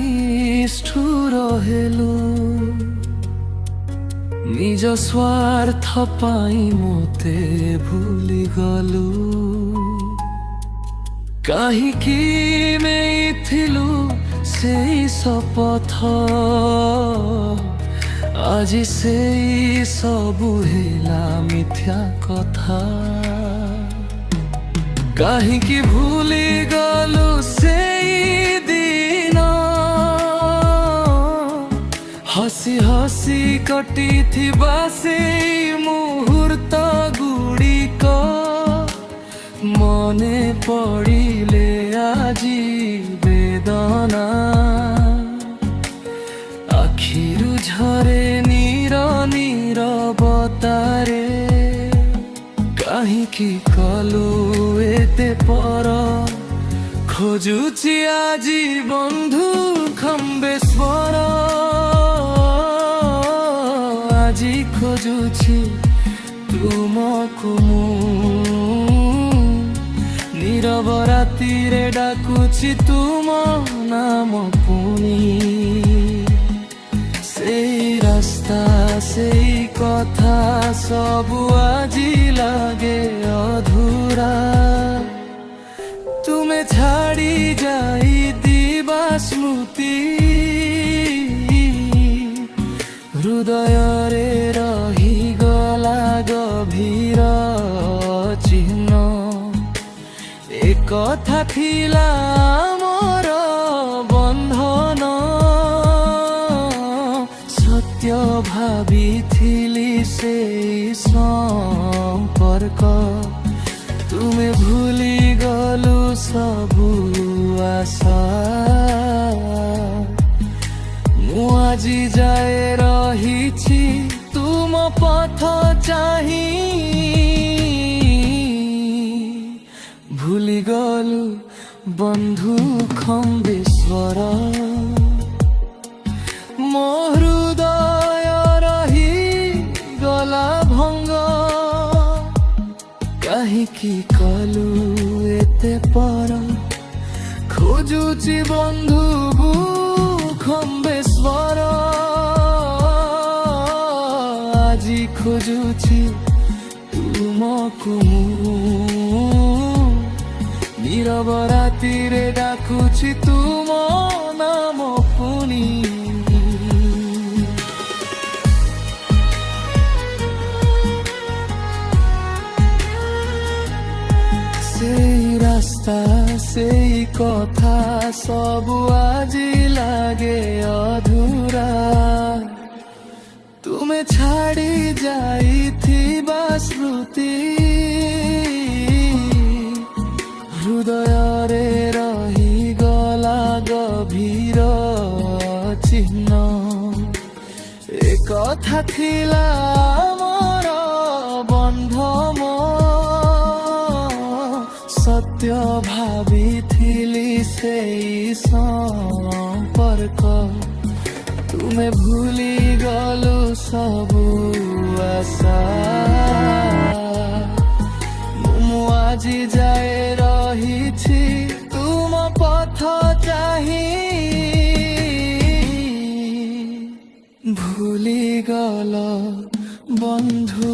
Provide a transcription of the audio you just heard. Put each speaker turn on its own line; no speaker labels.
নিষ্ঠুর হেলু নিজ স্বার্থ পাই মতে ভুলি গলু কাহিকি ନେଇଥିଲୁ ସେଇ ଶପଥ ଆଜି ସେଇ ସବୁ ହେଲା ମିଥ୍ୟା କଥା କାହିଁକି ଭୁଲି ଗଲୁ ସେଇ ଦିନ ହସି ହସି କଟିଥିବା ସେଇ ମୁହୂର୍ତ୍ତ ଗୁଡ଼ିକ ମନେ ପଡ଼ିଲେ ଆଜି ବେଦନା ଆଖିରୁ ଝରେ ନୀର ନୀରବତାରେ କାହିଁକି କଲୁ ଏତେ ପର ଖୋଜୁଛି ଆଜି ବନ୍ଧୁ ଖମ୍ବେ ସ୍ୱର ଆଜି ଖୋଜୁଛି ତୁମକୁ ମୁଁ নীরব রাতিরে ডাকুছি তুম নাম পুনি সেই রাস্তা সেই কথা সবু আজি লাগে অধুরা তুমি ছাড়ি যাই দিবা স্মৃতি হৃদয়রে রহিগলা গভীর চিহ্ন কথা ଥିଲା ମୋର ବନ୍ଧନ ସତ୍ୟ ଭାବିଥିଲି ସେଇ ସମ୍ପର୍କ ତୁମେ ଭୁଲି ଗଲୁ ସବୁ ଆଶା ମୁଁ ଆଜି ଯାଏ ରହିଛି ତୁମ ପଥ ଚାହିଁ ভুলি গলু বন্ধু খম্বেশ্বর ମୋ ହୃଦୟ ରହି ଗଲା ଭଙ୍ଗ କାହିଁକି କଲୁ ଏତେ ପର ଖୋଜୁଛି ବନ୍ଧୁ ଖମ୍ବେଶ୍ୱର ଆଜି ଖୋଜୁଛି ତୁମକୁ নীরব রাতিরে ডাকুছি তুম নাম পুনি সেই রাস্তা সেই কথা সবু আজি লাগে অধুরা তুমি ছাড়ি যাইথিবা স্মৃতি হৃদয়রে রহিগলা গভীর চিহ্ন এ কথা ଥିଲା ମୋର ବନ୍ଧନ ସତ୍ୟ ଭାବିଥିଲି ସେଇ ସମ୍ପର୍କ ତୁମେ ଭୁଲି ଗଲୁ ସବୁ ଆଶା ମୁଁ ଆଜି ଯାଏ ରହିଛି ତୁମ ପଥ ଚାହିଁ ଭୁଲି ଗଲ ବନ୍ଧୁ।